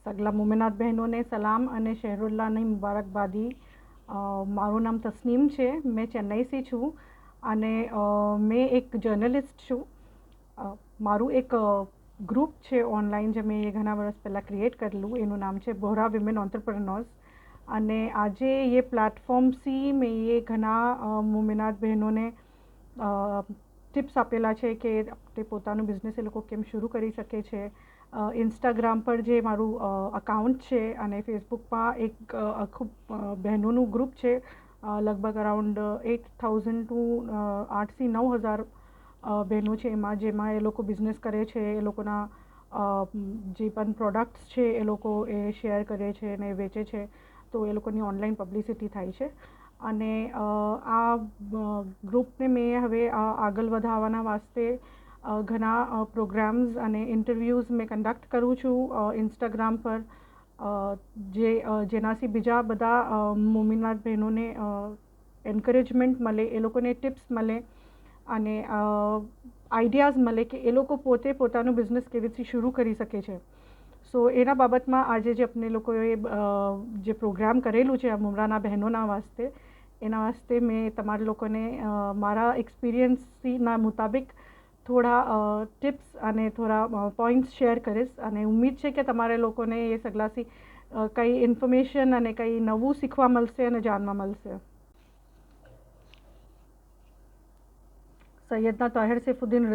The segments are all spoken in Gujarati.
સગલા મુમિનાત બહેનોને સલામ અને શહેરુલ્લાહની મુબારકબાદી। મારું નામ તસ્નીમ છે, મેં ચેન્નઈથી છું અને મેં એક જર્નલિસ્ટ છું। મારું એક ગ્રુપ છે ઓનલાઈન જે મેં ઘણા વર્ષ પહેલાં ક્રિએટ કરેલું, એનું નામ છે બોહરા વિમેન એન્ટરપ્રેન્યોર્સ। અને આજે ये પ્લેટફોર્મથી મેં ये ઘણા મુમિનાત બહેનોને ટિપ્સ આપેલા છે કે તે પોતાનું બિઝનેસ એ લોકો કેમ શરૂ કરી શકે છે। ઇન્સ્ટાગ્રામ પર જે મારું અકાઉન્ટ છે અને ફેસબુકમાં એક આખું બહેનોનું ગ્રુપ છે, લગભગ અરાઉન્ડ 8,000 ટુ 8થી 9,000 બહેનો છે એમાં, જેમાં એ લોકો બિઝનેસ કરે છે, એ લોકોના જે પણ પ્રોડક્ટ્સ છે એ લોકો એ શેર કરે છે અને વેચે છે, તો એ લોકોની ઓનલાઈન પબ્લિસિટી થાય છે। અને આ ગ્રુપને મેં હવે આગળ વધારવાના વાસ્તે ઘણા પ્રોગ્રામ્સ અને ઇન્ટરવ્યૂઝ મેં કંડક્ટ કરું છું ઇન્સ્ટાગ્રામ પર, જેનાથી બીજા બધા મુમિનાત બહેનોને એન્કરેજમેન્ટ મળે, એ લોકોને ટિપ્સ મળે અને આઈડિયાઝ મળે કે એ લોકો પોતે પોતાનું બિઝનેસ કેવી રીતે શરૂ કરી શકે છે। સો એના બાબતમાં આજે જે આપણે લોકોએ જે પ્રોગ્રામ કરેલું છે આ મુમરાના બહેનોના વાસ્તે, એના વાસ્તે મેં તમારા લોકોને મારા એક્સપિરિયન્સના મુતાબિક થોડા ટિપ્સ અને થોડા પોઈન્ટ્સ શેર કરીશ અને ઉમ્મીદ છે કે તમારે લોકોને એ સગલાથી કંઈ ઇન્ફોર્મેશન અને કંઈ નવું શીખવા મળશે અને જાણવા મળશે। સૈયદના તાહિર સૈફુદ્દીન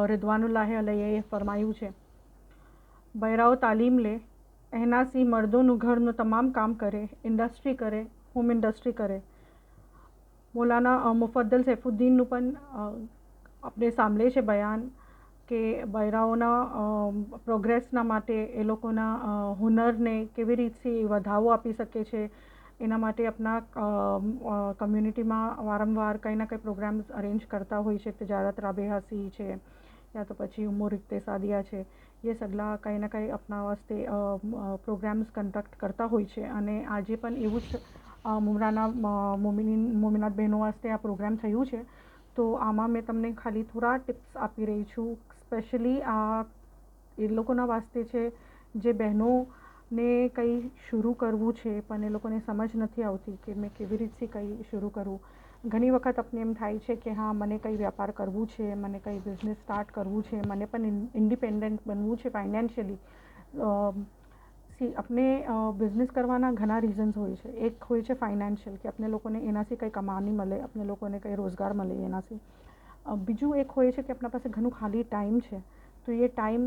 રિદવાનુલ્લાહ અલૈહિએ ફરમાયું છે, બૈરાઓ તાલીમ લે, એનાથી મર્દોનું ઘરનું તમામ કામ કરે, ઇન્ડસ્ટ્રી કરે, હોમ ઇન્ડસ્ટ્રી કરે। મૌલાના મુફદ્દલ સૈફુદ્દીનનું પણ આપણે સાંભળે છે બયાન કે બૈરાઓના પ્રોગ્રેસના માટે એ લોકોના હુનરને કેવી રીતે વધાવો આપી શકે છે, એના માટે આપણા કમ્યુનિટીમાં વારંવાર કંઈ ના કંઈ પ્રોગ્રામ્સ અરેન્જ કરતા હોય છે। તિજારત રાબેહાસી છે યા તો પછી ઉમર ઇક્તિસાદિયા છે, એ સગલા કંઈ ના કંઈ આપણા વાસ્તે પ્રોગ્રામ્સ કંડક્ટ કરતા હોય છે અને આજે પણ એવું જ મુમરાના મુમિનાત બહેનો વાસ્તે આ પ્રોગ્રામ થયું છે। તો આમાં મેં તમને ખાલી થોડા ટિપ્સ આપી રહી છું, સ્પેશિયલી આ એ લોકોના વાસ્તે છે જે બહેનોને કંઈ શરૂ કરવું છે પણ એ લોકોને સમજ નથી આવતી કે મેં કેવી રીતે કંઈ શરૂ કરું। ઘણી વખત આપણે એમ થાય છે કે હા, મને કંઈ વ્યાપાર કરવું છે, મને કંઈ બિઝનેસ સ્ટાર્ટ કરવું છે, મને પણ ઇન્ડિપેન્ડન્ટ બનવું છે ફાઇનાન્શિયલી। આપણે બિઝનેસ કરવાના ઘણા રીઝન્સ હોય છે। એક હોય છે ફાઇનાન્શિયલ, કે આપણે લોકોને એનાથી કંઈ કમાણી મળે, આપણે લોકોને કંઈ રોજગાર મળે એનાથી। બીજું એક હોય છે કે આપણા પાસે ઘણું ખાલી ટાઈમ છે, તો એ ટાઈમ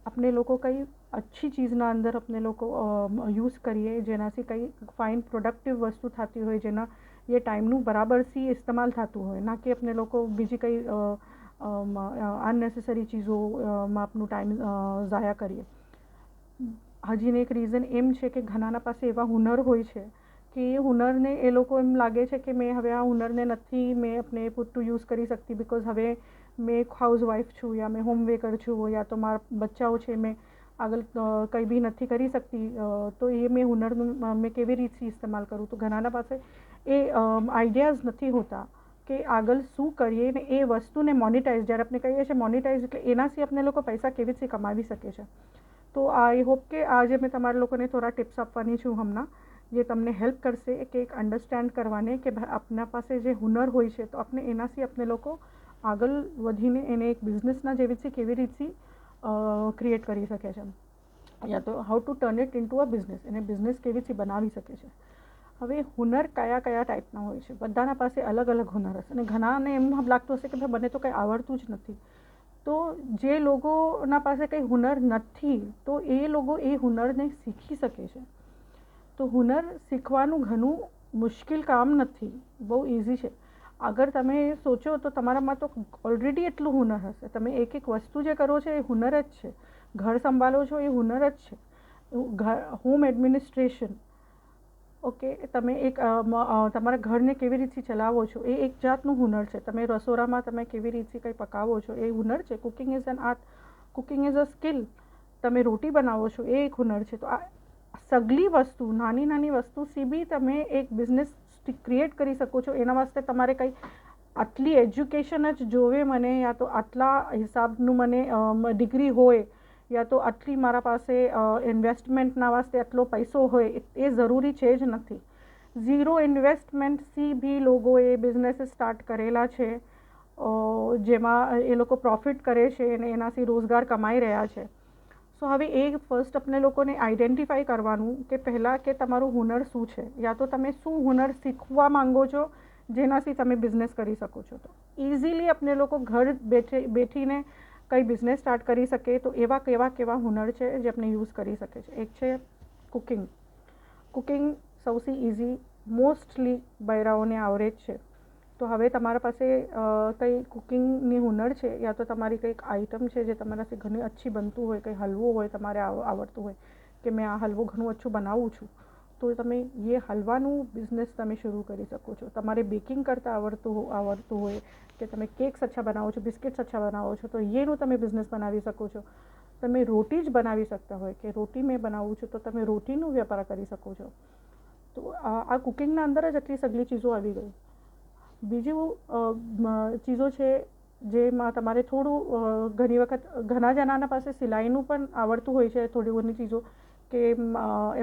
આપણે લોકો કંઈ અચ્છી ચીઝના અંદર આપણે લોકો યુઝ કરીએ, જેનાથી કંઈ ફાઇન પ્રોડક્ટિવ વસ્તુ થતી હોય, જેના એ ટાઈમનું બરાબરથી ઇસ્તેમાલ થતું હોય, ના કે આપણે લોકો બીજી કંઈ અનનેસેસરી ચીઝોમાં આપણું ટાઈમ ઝાયા કરીએ। હજીને એક રીઝન એમ છે કે ઘણાના પાસે એવા હુનર હોય છે કે એ હુનરને એ લોકો એમ લાગે છે કે મેં હવે આ હુનરને નથી મેં આપણે પુટ ટુ યુઝ કરી શકતી, બિકોઝ હવે મેં એક હાઉસવાઈફ છું યા મેં હોમમેકર છું યા તો મારા બચ્ચાઓ છે, મેં આગળ કંઈ બી નથી કરી શકતી, તો એ મેં હુનરનું મેં કેવી રીતે ઇસ્તેમાલ કરું। તો ઘણાના પાસે એ આઈડિયાઝ નથી હોતા કે આગળ શું કરીએ ને એ વસ્તુને મોનિટાઈઝ, જ્યારે આપણે કહીએ છીએ મોનિટાઈઝ એટલે એનાથી આપણે લોકો પૈસા કેવી રીતે કમાવી શકે છે। તો આઈ હોપ કે આજે મેં તમારા લોકોને થોડા ટિપ્સ આપવાની છું હમણાં, જે તમને હેલ્પ કરશે કે એક અન્ડરસ્ટેન્ડ કરવાને કે આપણા પાસે જે હુનર હોય છે તો આપણે એનાથી આપણે લોકો આગળ વધીને એને એક બિઝનેસના જેવી રીતે કેવી રીતે ક્રિએટ કરી શકે છે, યા તો how to turn it into a business, એને બિઝનેસ કેવી રીતે બનાવી શકે છે। હવે હુનર કયા કયા ટાઈપના હોય છે, બધાના પાસે અલગ અલગ હુનર હશે અને ઘણાને એમ લાગતું હશે કે ભાઈ મને તો કંઈ આવડતું જ નથી। તો જે લોકોના પાસે કંઈ હુનર નથી, તો એ લોકો એ હુનરને શીખી શકે છે। તો હુનર શીખવાનું ઘણું મુશ્કેલ કામ નથી, બહુ ઇઝી છે। અગર તમે સોચો તો તમારામાં તો ઓલરેડી એટલું હુનર હશે, તમે એક એક વસ્તુ જે કરો છો એ હુનર જ છે, ઘર સંભાળો છો એ હુનર જ છે, હોમ એડમિનિસ્ટ્રેશન, ઓકે, તમે એક તમારા ઘરને કેવી રીતે ચલાવો છો એ એક જાતનું હુનર છે, તમે રસોડામાં તમે કેવી રીતે કંઈ પકાવો છો એ હુનર છે। Cooking is an art, cooking is a skill, તમે રોટી બનાવો છો એ એક હુનર છે। તો આ સગલી વસ્તુ, નાની નાની વસ્તુથી બી તમે એક બિઝનેસ ક્રિએટ કરી શકો છો। એના વાસ્તે તમારે કંઈ આટલી એજ્યુકેશન જ જોવે મને, યા તો આટલા હિસાબનું મને ડિગ્રી હોય યા તો આટલી મારા પાસે ઇન્વેસ્ટમેન્ટના વાસ્તે આટલો પૈસો હોય એ જરૂરી છે જ નથી. ઝીરો ઇન્વેસ્ટમેન્ટથી બી લોકોએ બિઝનેસ સ્ટાર્ટ કરેલા છે, જેમાં એ લોકો પ્રોફિટ કરે છે અને એનાથી રોજગાર કમાઈ રહ્યા છે. સો હવે એ ફર્સ્ટ આપણે લોકોને આઈડેન્ટિફાઈ કરવાનું કે પહેલાં કે તમારું હુનર શું છે, યા તો તમે શું હુનર શીખવા માંગો છો જેનાથી તમે બિઝનેસ કરી શકો છો. તો ઇઝીલી આપણે લોકો ઘર બેઠીને કંઈ બિઝનેસ સ્ટાર્ટ કરી શકે. તો એવા કેવા હુનર છે જે આપણે યુઝ કરી શકે છે. એક છે કુકિંગ. કુકિંગ સૌથી ઇઝી, મોસ્ટલી બૈરાઓને આવડે જ છે. તો હવે તમારા પાસે કંઈ કુકિંગની હુનર છે, યા તો તમારી કંઈક આઈટમ છે જે તમારાથી ઘણી અચ્છી બનતું હોય, કંઈ હલવો હોય તમારે આવડતું હોય કે મેં આ હલવો ઘણું અચ્છું બનાવું છું, તો તમે એ હલવાનું બિઝનેસ તમે શરૂ કરી શકો છો. તમારે બેકિંગ કરતાં આવડતું હોય કે તમે કેક્સ અચ્છા બનાવો છો, બિસ્કિટ્સ અચ્છા બનાવો છો, તો એનું તમે બિઝનેસ બનાવી શકો છો. તમે રોટી જ બનાવી શકતા હોય કે રોટી મેં બનાવું છું, તો તમે રોટીનો વેપાર કરી શકો છો. તો આ કુકિંગના અંદર જ આટલી સગલી ચીજો આવી ગઈ. બીજું ચીજો છે જેમાં તમારે થોડું ઘણી વખત ઘણા જણાના પાસે સિલાઈનું પણ આવડતું હોય છે, થોડી ઘણી ચીજો કે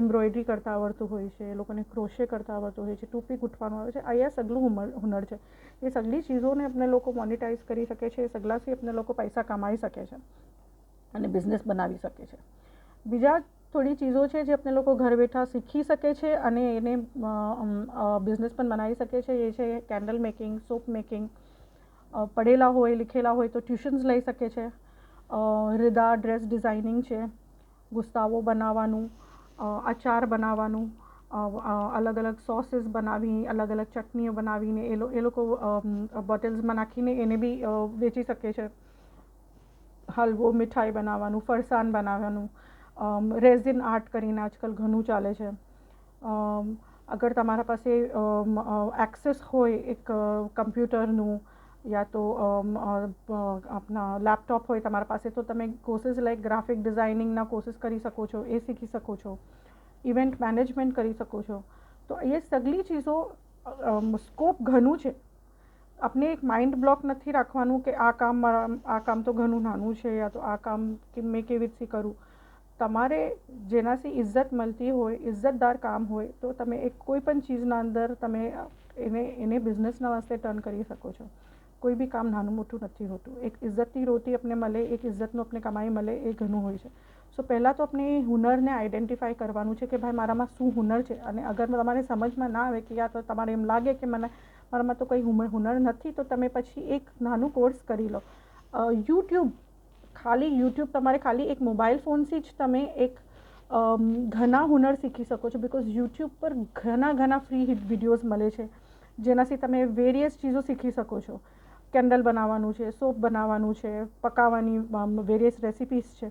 એમ્બ્રોઇડરી કરતાં આવડતું હોય છે, એ લોકોને ક્રોશે કરતાં આવડતું હોય છે, ટોપી ગૂંથવાનું આવે છે. આ સગલું હુનર છે. એ સગલી ચીજોને આપણે લોકો મોનિટાઈઝ કરી શકે છે, એ સગલાથી આપણે લોકો પૈસા કમાઈ શકે છે અને બિઝનેસ બનાવી શકે છે. બીજા થોડી ચીજો છે જે આપણે લોકો ઘર બેઠા શીખી શકે છે અને એને બિઝનેસ પણ બનાવી શકે છે. એ છે કેન્ડલ મેકિંગ, સોપ મેકિંગ. પડેલા હોય, લીખેલા હોય તો ટ્યુશન્સ લઈ શકે છે. હૃદા ડ્રેસ ડિઝાઇનિંગ છે, ગુસ્તાવો બનાવવાનું, અચાર બનાવવાનું, અલગ અલગ સોસીસ બનાવી, અલગ અલગ ચટણીઓ બનાવીને એ લોકો બોટલ્સમાં નાખીને એને બી વેચી શકે છે. હલવો, મીઠાઈ બનાવવાનું, ફરસાણ બનાવવાનું, રેઝિન આર્ટ કરીને આજકાલ ઘણું ચાલે છે. અગર તમારા પાસે એક્સેસ હોય એક કમ્પ્યુટરનું યા તો આપણા લેપટોપ હોય તમારા પાસે, તો તમે કોર્સીસ લાઈક ગ્રાફિક ડિઝાઇનિંગના કોર્સીસ કરી શકો છો, એ શીખી શકો છો. ઇવેન્ટ મેનેજમેન્ટ કરી શકો છો. તો એ સગલી ચીજો સ્કોપ ઘણું છે. આપણે એક માઇન્ડ બ્લોક નથી રાખવાનું કે આ કામ તો ઘણું નાનું છે, યા તો આ કામ મેં કેવી રીતે કરું. તમારે જેનાથી ઇજ્જત મળતી હોય, ઇજ્જતદાર કામ હોય, તો તમે એક કોઈ પણ ચીજના અંદર તમે એને બિઝનેસના વાસ્તે ટર્ન કરી શકો છો. કોઈ બી કામ નાનું મોટું નથી હોતું. એક ઇજ્જતની રોટી આપણે મળે, એક ઇજ્જતનું આપણે કમાઈ મળે, એ ઘણું હોય છે. સો પહેલાં તો આપણે એ હુનરને આઈડેન્ટિફાઈ કરવાનું છે કે ભાઈ મારામાં શું હુનર છે. અને અગર તમારે સમજમાં ના આવે કે યા તો તમારે એમ લાગે કે મારામાં તો કંઈ હુનર નથી, તો તમે પછી એક નાનું કોર્સ કરી લો. યુટ્યુબ તમારે ખાલી એક મોબાઈલ ફોનથી જ તમે એક ઘણા હુનર શીખી શકો છો. બિકોઝ યુટ્યુબ પર ઘણા ફ્રી વિડીયોઝ મળે છે જેનાથી તમે વેરિયસ ચીજો શીખી શકો છો. કેન્ડલ બનાવવાનું છે, સોપ બનાવવાનું છે, પકાવવાની વેરિયસ રેસિપીસ છે.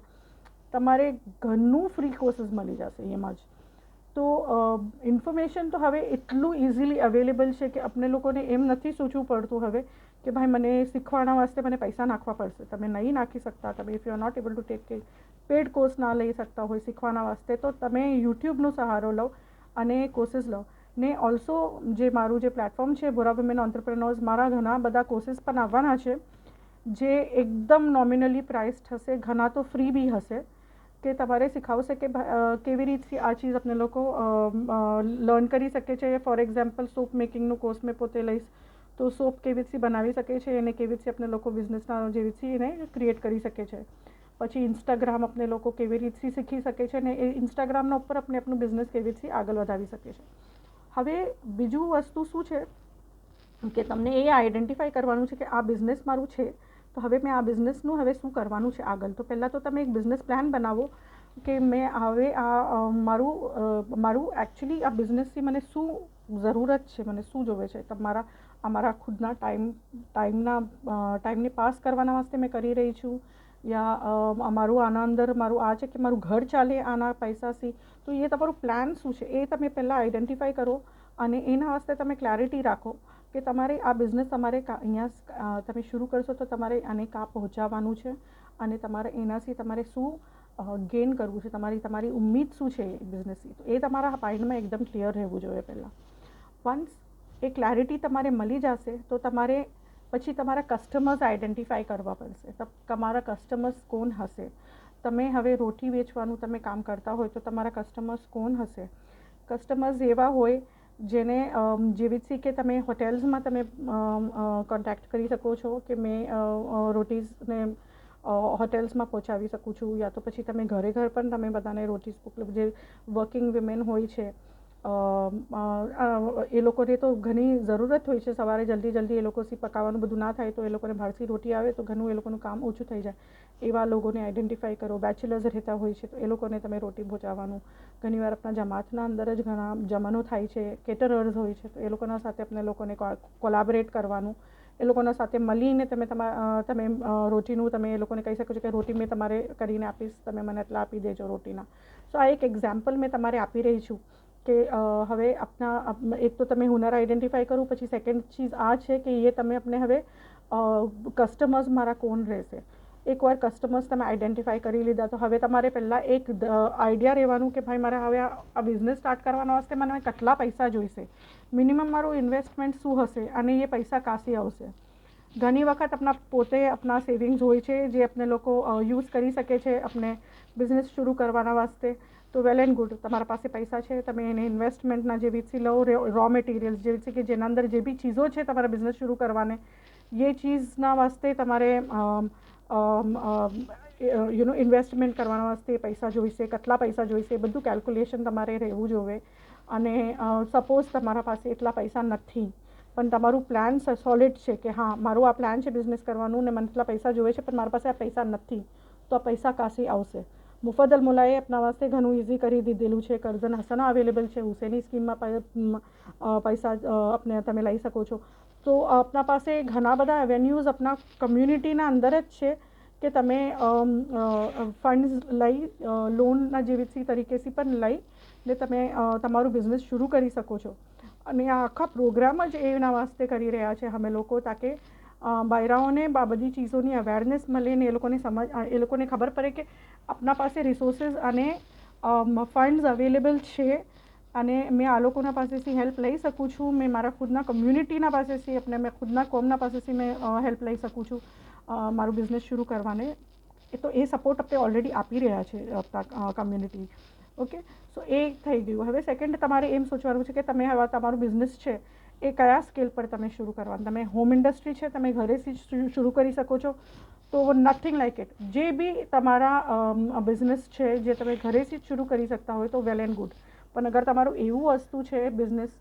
તમારે ઘણું ફ્રી કોર્સીસ મળી જશે એમાં જ. તો ઇન્ફોર્મેશન તો હવે એટલું ઇઝીલી અવેલેબલ છે કે આપણે લોકોને એમ નથી સોચવું પડતું હવે કે ભાઈ મને શીખવાના વાસ્તે મને પૈસા નાખવા પડશે. તમે નહીં નાખી શકતા. તમે if you are not able to take paid course ના લઈ શકતા હોય શીખવાના વાસ્તે, તો તમે યુટ્યુબનો સહારો લો અને કોર્સીસ લો. ને ઓલ્સો જે મારું જે પ્લેટફોર્મ છે બોરા વુમેન એન્ટરપ્રેન્યોર્સ, મારા ઘણા બધા કોર્સીસ પણ આવવાના છે જે એકદમ નોમિનલી પ્રાઇસ્ડ હશે, ઘણા તો ફ્રી બી હશે, કે તમારે શીખવશે કે કેવી રીતથી આ ચીજ આપણે લોકો લર્ન કરી શકે છે. ફોર એક્ઝામ્પલ સોપ મેકિંગનું કોર્સ મેં પોતે લઈશ, તો સોપ કેવી રીતથી બનાવી શકે છે, એને કેવી રીતે આપણે લોકો બિઝનેસના જેવી રીતથી એને ક્રિએટ કરી શકે છે. પછી ઇન્સ્ટાગ્રામ આપણે લોકો કેવી રીતથી શીખી શકે છે, ને એ ઇન્સ્ટાગ્રામના ઉપર આપણે આપણું બિઝનેસ કેવી રીતથી આગળ વધાવી શકે છે. હવે બીજું વસ્તુ શું છે કે તમને એ આઈડેન્ટિફાઈ કરવાનું છે કે આ બિઝનેસ મારું છે, તો હવે મેં આ બિઝનેસનું હવે શું કરવાનું છે આગળ. તો પહેલાં તો તમે એક બિઝનેસ પ્લાન બનાવો કે મેં હવે મારું એકચ્યુઅલી આ બિઝનેસથી મને શું જરૂરત છે, મને શું જોવે છે. અમારા ખુદના ટાઈમને પાસ કરવાના વાસ્તે મેં કરી રહી છું, યા મારું આના અંદર મારું આ છે કે મારું ઘર ચાલે આના પૈસાથી. તો એ તમારું પ્લાન શું છે એ તમે પહેલાં આઈડેન્ટિફાઈ કરો અને એના વાસ્તે તમે ક્લેરિટી રાખો કે તમારે આ બિઝનેસ તમારે અહીંયા તમે શરૂ કરશો તો તમારે આને કાં પહોંચાડવાનું છે અને તમારે એનાથી તમારે શું ગેઇન કરવું છે, તમારી ઉમ્મીદ શું છે એ બિઝનેસથી. તો એ તમારા માઇન્ડમાં એકદમ ક્લિયર રહેવું જોઈએ પહેલાં. વન્સ એ ક્લેરિટી તમારે મળી જશે તો તમારે પછી તમારા કસ્ટમર્સ આઈડેન્ટિફાઈ કરવા પડશે. તમારા કસ્ટમર્સ કોણ હશે, તમે હવે રોટી વેચવાનું તમે કામ કરતા હોય તો તમારા કસ્ટમર્સ કોણ હશે? કસ્ટમર્સ એવા હોય જેને જેવી રીતે કે તમે હોટેલ્સમાં તમે કોન્ટેક્ટ કરી શકો છો કે મેં રોટીઝને હોટેલ્સમાં પહોંચાડી શકું છું, યા તો પછી તમે ઘરે પણ તમે બધાને રોટીઝ, જે વર્કિંગ વિમેન હોય છે એ લોકોને તો ઘણી જરૂરત હોય છે સવારે જલ્દી એ લોકોથી પકાવવાનું બધું ના થાય તો એ લોકોને બહારથી રોટી આવે તો ઘણું એ લોકોનું કામ ઓછું થઈ જાય. એવા લોકોને આઈડેન્ટિફાઈ કરો. બેચલર્સ રહેતા હોય છે તો એ લોકોને તમે રોટી પહોંચાડવાનું. ઘણીવાર આપણા જમાતના અંદર જ ઘણા જમવાનો થાય છે, કેટરર્સ હોય છે તો એ લોકોના સાથે આપણે લોકોને કોલાબરેટ કરવાનું. એ લોકોના સાથે મળીને તમે રોટીનું તમે એ લોકોને કહી શકો છો કે રોટી મેં તમારે કરીને આપીશ, તમે મને એટલા આપી દેજો રોટીના. સો આ એક એક્ઝામ્પલ મેં તમારે આપી રહી છું કે હવે આપણા એક તો તમે હુનર આઈડેન્ટિફાઈ કરું, પછી સેકન્ડ ચીઝ આ છે કે એ તમે આપણે હવે કસ્ટમર્સ મારા કોણ રહેશે. એકવાર કસ્ટમર્સ તમે આઈડેન્ટિફાઈ કરી લીધા તો હવે તમારે પહેલાં એક આઈડિયા રહેવાનું કે ભાઈ મારે હવે આ બિઝનેસ સ્ટાર્ટ કરવાના વાસ્તે મને કેટલા પૈસા જોઈશે, મિનિમમ મારું ઇન્વેસ્ટમેન્ટ શું હશે અને એ પૈસા કાંથી આવશે. ઘણી વખત આપણા પોતે આપણા સેવિંગ્સ હોય છે જે આપણે લોકો યુઝ કરી શકે છે આપણે બિઝનેસ શરૂ કરવાના વાસ્તે. તો વેલ એન્ડ ગુડ, તમારા પાસે પૈસા છે, તમે એને ઇન્વેસ્ટમેન્ટના જેવી રીતે લો, રો મટીરિયલ્સ જેવી રીતે કે જેના અંદર જે બી ચીજો છે તમારા બિઝનેસ શરૂ કરવાને, એ ચીઝના વાસ્તે તમારે ઇન્વેસ્ટમેન્ટ કરવાના વાસ્તે પૈસા જોઈશે, કેટલા પૈસા જોઈશે, બધું કેલ્ક્યુલેશન તમારે રહેવું જોઈએ. અને સપોઝ તમારા પાસે એટલા પૈસા નથી પણ તમારું પ્લાન સોલિડ છે કે હા મારું આ પ્લાન છે બિઝનેસ કરવાનું ને મને એટલા પૈસા જોઈએ છે પણ મારા પાસે આ પૈસા નથી, તો આ પૈસા કાંથી આવશે? મુફદ્દલ મુલાએ આપણા વાસ્તે ઘણું ઇઝી કરી દીધેલું છે. કર્ઝન હસના અવેલેબલ છે, હુસેની સ્કીમમાં પૈસા આપણે તમે લઈ શકો છો. તો આપણા પાસે ઘણા બધા એવેન્યુઝ આપણા કમ્યુનિટીના અંદર જ છે કે તમે ફંડ્સ લઈ, લોનના જેવી તરીકેથી પણ લઈ ને તમે તમારું બિઝનેસ શરૂ કરી શકો છો. અને આ આખા પ્રોગ્રામ જ એના વાસ્તે કરી રહ્યા છે અમે લોકો, તાકે બૈરાઓને આ બધી ચીજોની અવેરનેસ મળે ને એ લોકોને ખબર પડે કે આપણા પાસે રિસોર્સિસ અને ફંડ્સ અવેલેબલ છે અને મેં આ લોકોના પાસેથી હેલ્પ લઈ શકું છું. મેં મારા ખુદના કમ્યુનિટીના પાસેથી મેં ખુદના કોમના પાસેથી મેં હેલ્પ લઈ શકું છું મારું બિઝનેસ શરૂ કરવાને. તો એ સપોર્ટ આપણે ઓલરેડી આપી રહ્યા છે આપણા કમ્યુનિટી. ઓકે, સો એ થઈ ગયું. હવે સેકન્ડ તમારે એમ સોચવાનું છે કે તમે હવે તમારું બિઝનેસ છે એ કયા સ્કેલ પર તમે શરૂ કરવાનું. તમે હોમ ઇન્ડસ્ટ્રી છે, તમે ઘરેથી જ શરૂ કરી શકો છો તો નથિંગ લાઇક ઇટ. જે બી તમારા બિઝનેસ છે જે તમે ઘરેથી જ શરૂ કરી શકતા હોય તો વેલ એન્ડ ગુડ. પણ અગર તમારું એવું વસ્તુ છે બિઝનેસ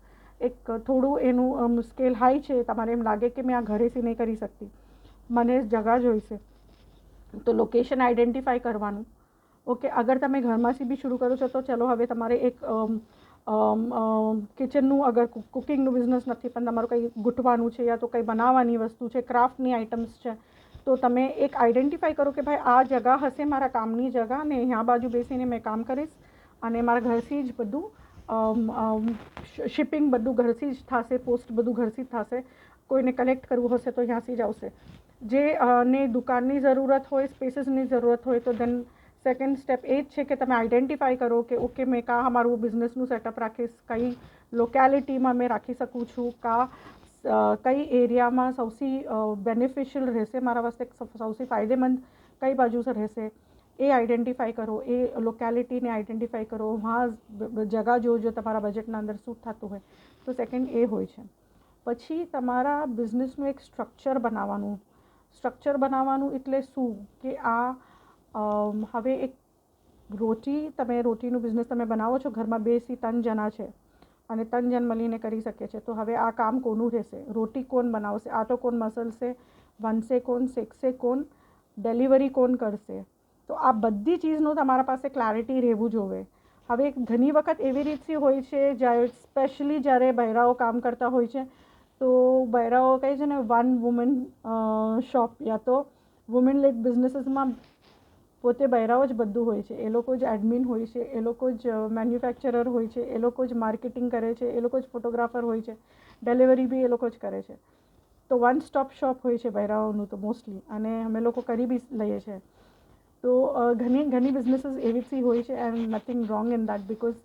એક થોડું એનું સ્કેલ હાઈ છે, તમારે એમ લાગે કે મેં આ ઘરેથી નહીં કરી શકતી, મને જગા જોઈશે, તો લોકેશન આઈડેન્ટિફાઈ કરવાનું. ઓકે, અગર તમે ઘરમાંથી બી શરૂ કરો છો તો ચલો હવે તમારે એક કિચનનું અગર કુકિંગનું બિઝનેસ નથી પણ તમારું કંઈ ગૂંથવાનું છે યા તો કંઈ બનાવવાની વસ્તુ છે, ક્રાફ્ટની આઇટમ્સ છે, તો તમે એક આઈડેન્ટિફાઈ કરો કે ભાઈ આ જગા હશે મારા કામની જગા ને અહીંયા બાજુ બેસીને મેં કામ કરીશ અને મારા ઘરથી જ બધું શિપિંગ બધું ઘરથી જ થશે, પોસ્ટ બધું ઘરથી જ થશે, કોઈને કલેક્ટ કરવું હશે તો ત્યાંથી જ આવશે. જે ને દુકાનની જરૂરત હોય, સ્પેસીસની જરૂરત હોય તો દેન સેકન્ડ સ્ટેપ એ જ છે કે તમે આઈડેન્ટિફાઈ કરો કે ઓકે મેં કાં મારું બિઝનેસનું સેટઅપ રાખીશ, કઈ લોકેલિટીમાં મેં રાખી શકું છું, કઈ એરિયામાં સૌથી બેનિફિશિયલ રહેશે મારા વાસ્તે, સૌથી ફાયદેમંદ કઈ બાજુ રહેશે એ આઈડેન્ટિફાઈ કરો. એ લોકેલિટીને આઈડેન્ટિફાઈ કરો, વहाँ જગા જો તમારા બજેટના અંદર સૂટ થતું હોય તો સેકન્ડ એ હોય છે. પછી તમારા બિઝનેસનું એક સ્ટ્રક્ચર બનાવવાનું એટલે શું કે આ હવે એક તમે રોટીનું બિઝનેસ તમે બનાવો છો, ઘરમાં 2 થી 3 જણા છે અને 3 જણ મળીને કરી શકે છે, તો હવે આ કામ કોનું રહેશે? રોટી કોણ બનાવશે? આટો કોણ મસલશે? વનશે કોણ? શેકશે કોણ? ડિલિવરી કોણ કરશે? તો આ બધી ચીજનું તમારા પાસે ક્લેરિટી રહેવું જોઈએ. હવે ઘણી વખત એવી રીતથી હોય છે જ્યારે સ્પેશિયલી જ્યારે બૈરાઓ કામ કરતા હોય છે તો બૈરાઓ કહે છે ને વન વુમન શોપ યા તો વુમેન લેડ બિઝનેસીસમાં પોતે બૈરાઓ જ બધું હોય છે. એ લોકો જ એડમિન હોય છે, એ લોકો જ મેન્યુફેક્ચરર હોય છે, એ લોકો જ માર્કેટિંગ કરે છે, એ લોકો જ ફોટોગ્રાફર હોય છે, ડિલિવરી બી એ લોકો જ કરે છે. તો વન સ્ટોપ શોપ હોય છે બૈરાઓનું તો મોસ્ટલી, અને અમે લોકો કરી બી લઈએ છીએ. તો ઘણી બિઝનેસીસ એવી હોય છે and nothing wrong in that, because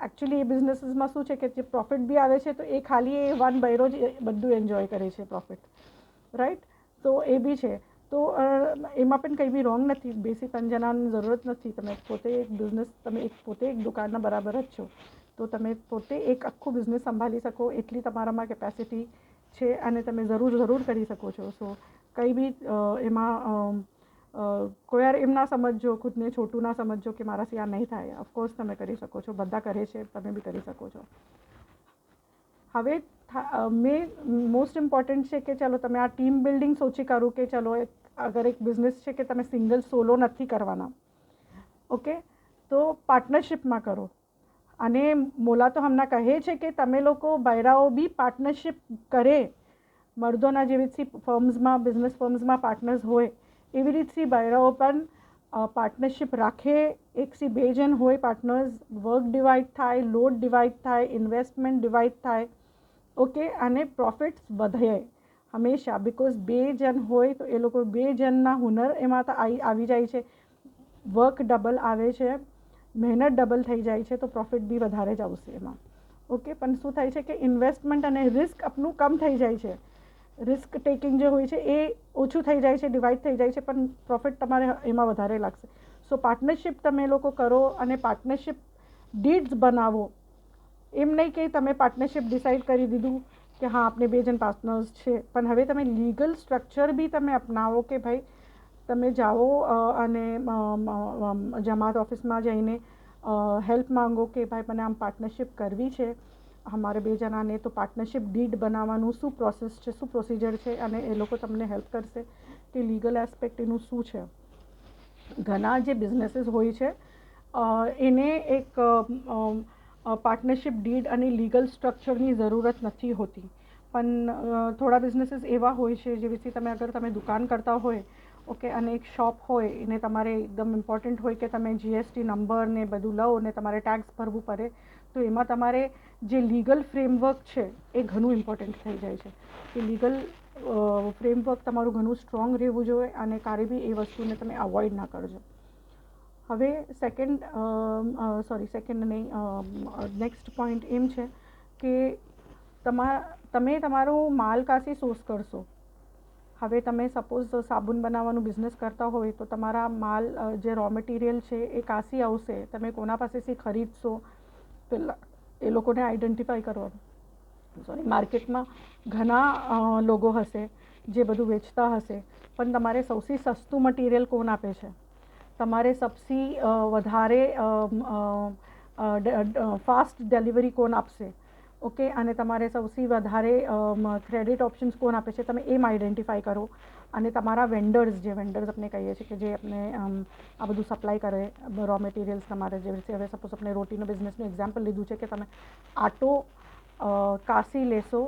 actually એ બિઝનેસીસમાં શું છે કે જે પ્રોફિટ બી આવે છે તો એ ખાલી એ વન બૈરો જ બધું એન્જોય કરે છે પ્રોફિટ, રાઈટ? તો એ બી છે. તો એમાં પણ કંઈ બી રોંગ નથી, બેસી 3 જણાની જરૂરત નથી. તમે પોતે એક બિઝનેસ, તમે પોતે એક દુકાનના બરાબર જ છો, તો તમે પોતે એક આખું બિઝનેસ સંભાળી શકો એટલી તમારામાં કેપેસિટી છે અને તમે જરૂર કરી શકો છો. સો કંઈ બી એમાં કોઈ વાર એમ ના સમજજો, ખુદને છોટું ના સમજજો કે મારાથી આ નહીં થાય. ઓફકોર્સ તમે કરી શકો છો, બધા કરે છે, તમે બી કરી શકો છો. હવે મેં મોસ્ટ ઇમ્પોર્ટન્ટ છે કે ચલો તમે આ ટીમ બિલ્ડિંગ સોચી કરું કે ચલો અગર એક બિઝનેસ છે કે તમે સિંગલ સોલો નથી કરવાના, ઓકે, તો પાર્ટનરશિપમાં કરો. અને મોલા તો હમણાં કહે છે કે તમે લોકો બૈરાઓ બી પાર્ટનરશિપ કરે, મર્દોના જેવી રીતથી ફર્મ્સમાં, બિઝનેસ ફર્મ્સમાં પાર્ટનર્સ હોય એવી રીતથી બૈરાઓ પણ પાર્ટનરશિપ રાખે. એકથી 2 જણ હોય પાર્ટનર્સ, વર્ક ડિવાઈડ થાય, લોડ ડિવાઈડ થાય, ઇન્વેસ્ટમેન્ટ ડિવાઈડ થાય, ઓકે, અને પ્રોફિટ્સ વધે હંમેશા. બિકોઝ 2 જણ હોય તો એ લોકો 2 જણના હુનર એમાં તો આવી જાય છે, વર્ક ડબલ આવે છે, મહેનત ડબલ થઈ જાય છે, તો પ્રોફિટ બી વધારે જ આવશે એમાં, ઓકે. પણ શું થાય છે કે ઇન્વેસ્ટમેન્ટ અને રિસ્ક આપણું કમ થઈ જાય છે, રિસ્ક ટેકિંગ જે હોય છે એ ઓછું થઈ જાય છે, ડિવાઈડ થઈ જાય છે, પણ પ્રોફિટ તમારે એમાં વધારે લાગશે. સો પાર્ટનરશિપ તમે લોકો કરો અને પાર્ટનરશિપ ડીડ્સ બનાવો. એમ નહીં કે તમે પાર્ટનરશિપ ડિસાઇડ કરી દીધું કે હા આપણે 2 જણ પાર્ટનર્સ છે, પણ હવે તમે લીગલ સ્ટ્રક્ચર બી તમે અપનાવો કે ભાઈ તમે જાઓ અને જમાત ઓફિસમાં જઈને હેલ્પ માંગો કે ભાઈ મને આમ પાર્ટનરશિપ કરવી છે અમારે 2 જણાને, તો પાર્ટનરશિપ ડીડ બનાવવાનું શું પ્રોસેસ છે, શું પ્રોસિજર છે, અને એ લોકો તમને હેલ્પ કરશે કે લીગલ એસ્પેક્ટ એનું શું છે. ઘણા જે બિઝનેસીસ હોય છે એને એક પાર્ટનરશિપ ડીડ અને લીગલ સ્ટ્રક્ચરની જરૂરત નથી હોતી, પણ થોડા બિઝનેસીસ એવા હોય છે જેવી રીતે તમે અગર તમે દુકાન કરતા હોય, ઓકે, અને એક શોપ હોય એને તમારે એકદમ ઇમ્પોર્ટન્ટ હોય કે તમે GST નંબર ને બધું લો ને તમારે ટેક્સ ભરવું પડે, તો એમાં તમારે જે લીગલ ફ્રેમવર્ક છે એ ઘણું ઇમ્પોર્ટન્ટ થઈ જાય છે કે લીગલ ફ્રેમવર્ક તમારું ઘણું સ્ટ્રોંગ રહેવું જોઈએ અને ક્યારે બી એ વસ્તુને તમે અવોઇડ ના કરજો. હવે સેકન્ડ નહીં, નેક્સ્ટ પોઈન્ટ એમ છે કે તમે તમારો માલ કાંથી સોર્સ કરશો. હવે તમે સપોઝ સાબુન બનાવવાનું બિઝનેસ કરતા હોય તો તમારા માલ જે રો મટીરિયલ છે એ કાંથી આવશે, તમે કોના પાસેથી ખરીદશો, પહેલાં એ લોકોને આઈડેન્ટિફાઈ કરવાનું. માર્કેટમાં ઘણા લોકો હશે જે બધું વેચતા હશે, પણ તમારે સૌથી સસ્તું મટીરિયલ કોણ આપે છે, તમારે સૌથી વધારે ફાસ્ટ ડિલિવરી કોણ આપશે, ઓકે, અને તમારે સૌથી વધારે ક્રેડિટ ઓપ્શન્સ કોણ આપે છે, તમે એમ આઈડેન્ટિફાઈ કરો. અને તમારા વેન્ડર્સ આપણે કહીએ છીએ કે જે આપણે આ બધું સપ્લાય કરે રો મટીરિયલ્સ, તમારે જેવી રીતે હવે સપોઝ આપણે રોટીનો બિઝનેસનું એક્ઝામ્પલ લીધું છે કે તમે આટો કાશી લેશો,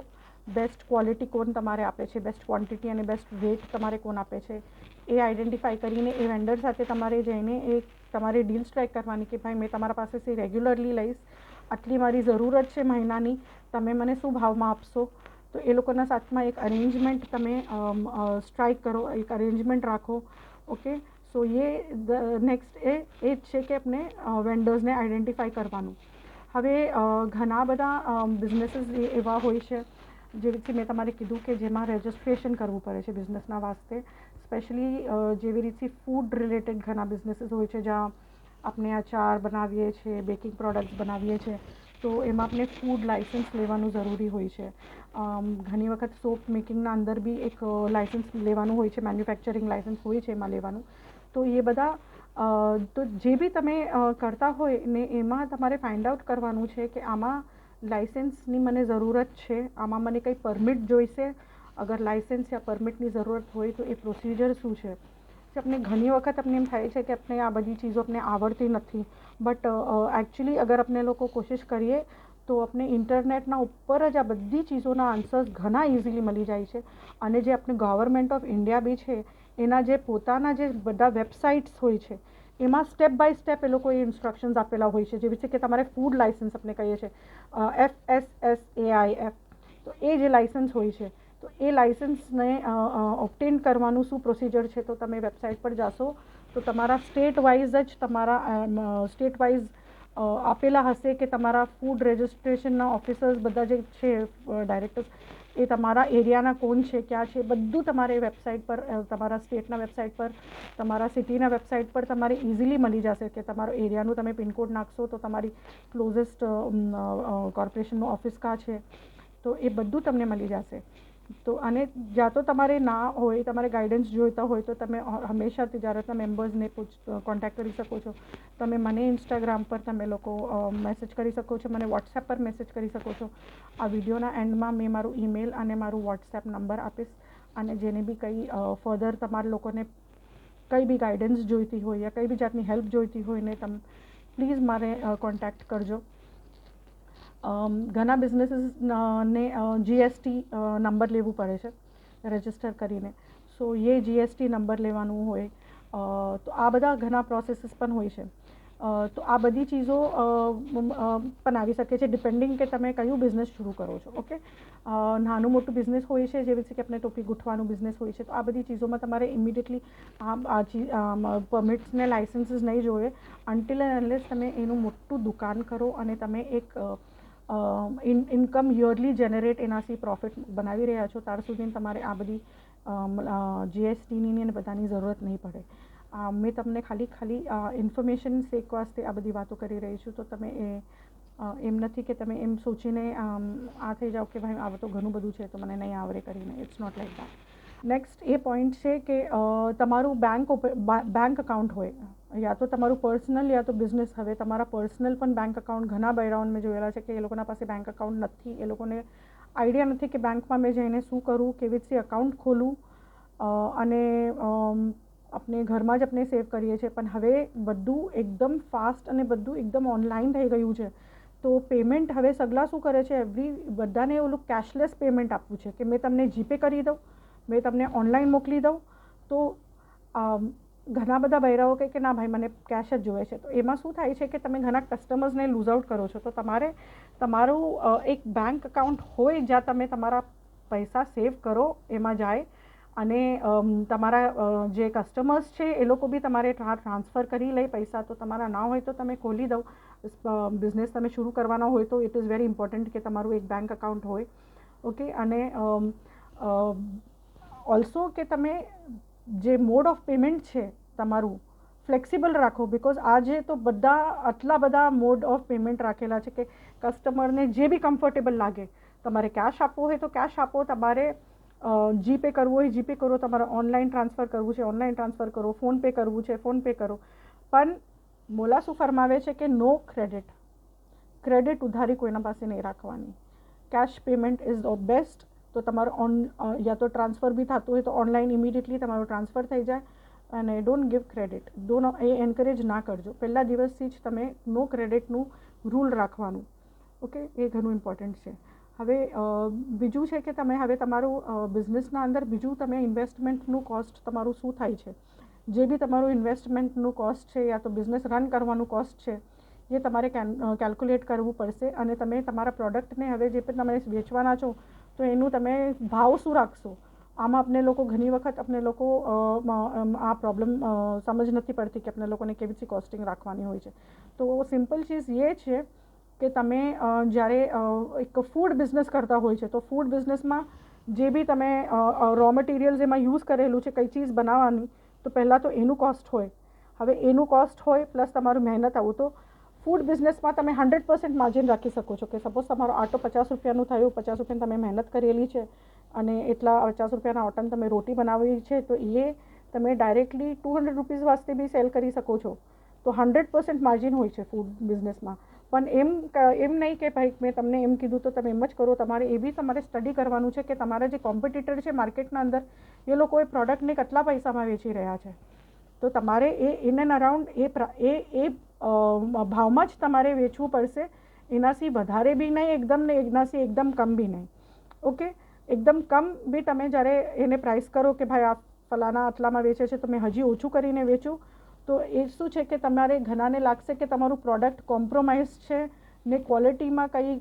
બેસ્ટ ક્વોલિટી કોણ તમારે આપે છે, બેસ્ટ ક્વોન્ટિટી અને બેસ્ટ રેટ તમારે કોણ આપે છે, એ આઈડેન્ટિફાઈ કરીને એ વેન્ડર સાથે તમારે જઈને તમારે ડીલ સ્ટ્રાઇક કરવાની કે ભાઈ મેં તમારા પાસેથી રેગ્યુલરલી લઈશ, આટલી મારી જરૂરત છે મહિનાની, તમે મને શું ભાવમાં આપશો. તો એ લોકોના સાથમાં એક અરેન્જમેન્ટ તમે સ્ટ્રાઇક કરો, એક અરેન્જમેન્ટ રાખો, ઓકે. સો નેક્સ્ટ એ જ છે કે આપણે વેન્ડર્સને આઈડેન્ટિફાઈ કરવાનું. હવે ઘણા બધા બિઝનેસીસ એવા હોય છે જેવી રીતે મેં તમારે કીધું કે જેમાં રજિસ્ટ્રેશન કરવું પડે છે બિઝનેસના વાસ્તે. સ્પેશિયલી જેવી રીતે ફૂડ રિલેટેડ ઘણા બિઝનેસીસ હોય છે જ્યાં આપણે અચાર બનાવીએ છીએ, બેકિંગ પ્રોડક્ટ્સ બનાવીએ છીએ, તો એમાં આપણે ફૂડ લાઇસન્સ લેવાનું જરૂરી હોય છે. ઘણી વખત સોપ મેકિંગના અંદર બી એક લાઇસન્સ લેવાનું હોય છે, મેન્યુફેક્ચરિંગ લાઇસન્સ હોય છે એમાં લેવાનું. તો એ બધા તો જે બી તમે કરતા હોય ને એમાં તમારે ફાઇન્ડ આઉટ કરવાનું છે કે આમાં લાઇસન્સની મને જરૂરત છે, આમાં મને કંઈ પરમિટ જોઈશે, અગર લાઇસન્સ યા પરમિટની જરૂરત હોય તો એ પ્રોસિજર શું છે. કે આપણે ઘણી વખત આપણે એમ થાય છે કે આપણે આ બધી ચીજો આપણે આવડતી નથી, બટ એકચ્યુઅલી અગર આપણે લોકો કોશિશ કરીએ તો આપણે ઇન્ટરનેટના ઉપર જ આ બધી ચીજોના આન્સર્સ ઘણા ઇઝીલી મળી જાય છે. અને જે આપણે ગવર્મેન્ટ ઓફ ઇન્ડિયા બી છે એના જે પોતાના જે બધા વેબસાઇટ્સ હોય છે એમાં સ્ટેપ બાય સ્ટેપ એ લોકો એ ઇન્સ્ટ્રક્શન્સ આપેલા હોય છે, જેવી રીતે કે તમારે ફૂડ લાઇસન્સ આપણે કહીએ છીએ FSSAI, તો એ જે લાઇસન્સ હોય છે તો એ લાઇસન્સને ઓબ્ટેન કરવાનું શું પ્રોસિજર છે, તો તમે વેબસાઇટ પર જાશો તો તમારા સ્ટેટ વાઇઝ જ તમારા સ્ટેટ વાઇઝ આપેલા હશે કે તમારા ફૂડ રજિસ્ટ્રેશનના ઓફિસર્સ બધા જે છે ડાયરેક્ટર્સ, એ તમારા એરિયાના કોણ છે, ક્યાં છે, બધું તમારે વેબસાઇટ પર, તમારા સ્ટેટના વેબસાઇટ પર, તમારા સિટીના વેબસાઇટ પર તમારે ઇઝીલી મળી જશે કે તમારો એરિયાનું તમે પિનકોડ નાખશો તો તમારી ક્લોઝેસ્ટ કોર્પોરેશનનું ઓફિસ કાં છે, તો એ બધું તમને મળી જશે. તો અને જ્યાં તો તમારે ના હોય, તમારે ગાઈડન્સ જોઈતા હોય તો તમે હંમેશા તિજારતના મેમ્બર્સને કોન્ટેક્ટ કરી શકો છો. તમે મને ઇન્સ્ટાગ્રામ પર તમે લોકો મેસેજ કરી શકો છો, મને વોટ્સએપ પર મેસેજ કરી શકો છો. આ વિડીયોના એન્ડમાં મેં મારું ઈમેલ અને મારું વોટ્સએપ નંબર આપીશ, અને જેને બી કંઈ ફર્ધર તમારા લોકોને કંઈ બી ગાઈડન્સ જોઈતી હોય યા કંઈ બી જાતની હેલ્પ જોઈતી હોય ને તમે પ્લીઝ મારે કોન્ટેક્ટ કરજો. ઘણા બિઝનેસીસને GST નંબર લેવું પડે છે રજિસ્ટર કરીને. સો એ GST નંબર લેવાનું હોય, તો આ બધા ઘણા પ્રોસેસીસ પણ હોય છે. તો આ બધી ચીજો પણ આવી શકે છે ડિપેન્ડિંગ કે તમે કયું બિઝનેસ શરૂ કરો છો. ઓકે, નાનું મોટું બિઝનેસ હોય છે, જેવી રીતે કે આપણે ટોપી ગૂંથવાનું બિઝનેસ હોય છે, તો આ બધી ચીજોમાં તમારે ઇમિડિયેટલી પરમિટ્સ ને લાઇસન્સીસ નહીં જોઈએ અનટિલ એન્ડ અનલેસ તમે એનું મોટું દુકાન કરો અને તમે એક ઇન્કમ યરલી જનરેટ એનાથી પ્રોફિટ બનાવી રહ્યા છો, ત્યાર સુધી તમારે આ બધી GSTની અને બધાની જરૂરત નહીં પડે. મેં તમને ખાલી ઇન્ફોર્મેશન શેક વાસ્તે આ બધી વાતો કરી રહી છું. તો તમે એમ નથી કે તમે એમ સોચીને આ થઈ જાઓ કે ભાઈ આ તો ઘણું બધું છે તો મને નહીં આવડે કરીને. It's not like that. Next એ પોઈન્ટ છે કે તમારું બેંક અકાઉન્ટ હોય, યા તો તમારું પર્સનલ યા તો બિઝનેસ. હવે તમારા પર્સનલ પણ બેંક અકાઉન્ટ ઘણા બૈરાઓને મેં જોયેલા છે કે એ લોકોના પાસે બેંક અકાઉન્ટ નથી, એ લોકોને આઈડિયા નથી કે બેંકમાં મેં જઈને શું કરું, કેવી રીતે અકાઉન્ટ ખોલું. અને આપણે ઘરમાં જ આપણે સેવ કરીએ છીએ, પણ હવે બધું એકદમ ફાસ્ટ અને બધું એકદમ ઓનલાઈન થઈ ગયું છે. તો પેમેન્ટ હવે સગલા શું કરે છે, બધાને ઓલું કેશલેસ પેમેન્ટ આપવું છે કે મેં તમને જીપે કરી દઉં, મેં તમને ઓનલાઈન મોકલી દઉં. તો ઘણા બધા બૈરાઓ કે ના ભાઈ મને કેશ જ જોઈએ છે. તો એમાં શું થાય છે કે તમે ઘણા કસ્ટમર્સને લૂઝ આઉટ કરો છો. તો તમારે તમારું એક બેંક અકાઉન્ટ હોય જ્યાં તમે તમારા પૈસા સેવ કરો, એમાં જાય અને તમારા જે કસ્ટમર્સ છે એ લોકો બી તમારે ટ્રાન્સફર કરી લે પૈસા. તો તમારા ના હોય તો તમે ખોલી દો. બિઝનેસ તમે શરૂ કરવાના હોય તો ઇટ ઇઝ વેરી ઇમ્પોર્ટન્ટ કે તમારું એક બેંક અકાઉન્ટ હોય. ઓકે, અને ઓલ્સો કે તમે જે મોડ ઓફ પેમેન્ટ છે તમારું ફ્લેક્સિબલ રાખો. બિકોઝ આજે તો આટલા બધા મોડ ઓફ પેમેન્ટ રાખેલા છે કે કસ્ટમરને જે બી કમ્ફર્ટેબલ લાગે. તમારે કેશ આપવો હોય તો કેશ આપો, તમારે જીપે કરવું હોય જીપે કરો, તમારે ઓનલાઈન ટ્રાન્સફર કરવું છે ઓનલાઈન ટ્રાન્સફર કરો, ફોનપે કરવું છે ફોનપે કરો. પણ મોલા શું ફરમાવે છે કે નો ક્રેડિટ ઉધારી કોઈના પાસે નહીં રાખવાની. Cash payment is the best. તો તમારું યા તો ટ્રાન્સફર બી થતું હોય તો ઓનલાઈન ઇમિડિયેટલી તમારું ટ્રાન્સફર થઈ જાય. અને ડોન્ટ ગિવ ક્રેડિટ, એ એન્કરેજ ના કરજો. પહેલા દિવસથી જ તમે નો ક્રેડિટનું રૂલ રાખવાનું. ઓકે, એ ઘણું ઇમ્પોર્ટન્ટ છે. હવે બીજું છે કે તમે હવે તમારું બિઝનેસના અંદર બીજું તમે ઇન્વેસ્ટમેન્ટનું કોસ્ટ તમારું શું થાય છે, જે બી તમારું ઇન્વેસ્ટમેન્ટનું કોસ્ટ છે યા તો બિઝનેસ રન કરવાનું કોસ્ટ છે, એ તમારે કેલ્ક્યુલેટ કરવું પડશે. અને તમે તમારા પ્રોડક્ટને હવે જે પણ તમે વેચવાના છો તો એનું તમે ભાવ શું રાખશો. આમાં આપણે લોકો ઘણી વખત આપણે લોકો આ પ્રોબ્લેમ સમજ નથી પડતી કે આપણે લોકોને કેવી રીતે કોસ્ટિંગ રાખવાની હોય છે. તો સિમ્પલ ચીઝ એ છે કે તમે જ્યારે એક ફૂડ બિઝનેસ કરતા હોય છે તો ફૂડ બિઝનેસમાં જે બી તમે રો મટીરિયલ્સ એમાં યુઝ કરેલું છે કઈ ચીઝ બનાવવાની, તો પહેલાં તો એનું કોસ્ટ હોય. હવે એનું કોસ્ટ હોય પ્લસ તમારું મહેનત આવું. તો ફૂડ બિઝનેસમાં તમે 100% માર્જિન રાખી શકો છો કે સપોઝ તમારો આટો 50 રૂપિયાનું થયું, 50 રૂપિયાની તમે મહેનત કરેલી છે અને એટલા 50 રૂપિયાના ઓટન તમે રોટી બનાવી છે, તો એ તમે ડાયરેક્ટલી 200 રૂપીઝ વાસ્તે બી સેલ કરી શકો છો. તો 100% માર્જિન હોય છે ફૂડ બિઝનેસમાં. પણ એમ નહીં કે ભાઈ મેં તમને એમ કીધું તો તમે એમ જ કરો. તમારે એ બી તમારે સ્ટડી કરવાનું છે કે તમારા જે કોમ્પિટિટર છે માર્કેટના અંદર એ લોકો એ પ્રોડક્ટને કેટલા પૈસામાં વેચી રહ્યા છે. તો તમારે એ ઇન એન્ડ અરાઉન્ડ એ ભાવમાં જ તમારે વેચવું પડશે. એનાથી વધારે બી નહીં એકદમ ને એનાથી એકદમ કમ બી નહીં. ઓકે, એકદમ કમ બી તમે જ્યારે એને પ્રાઇસ કરો કે ભાઈ આ ફલાના આટલામાં વેચે છે તો મેં હજી ઓછું કરીને વેચું, તો એ શું છે કે તમારે ઘણાને લાગશે કે તમારું પ્રોડક્ટ કોમ્પ્રોમાઇઝ છે ને ક્વોલિટીમાં કંઈ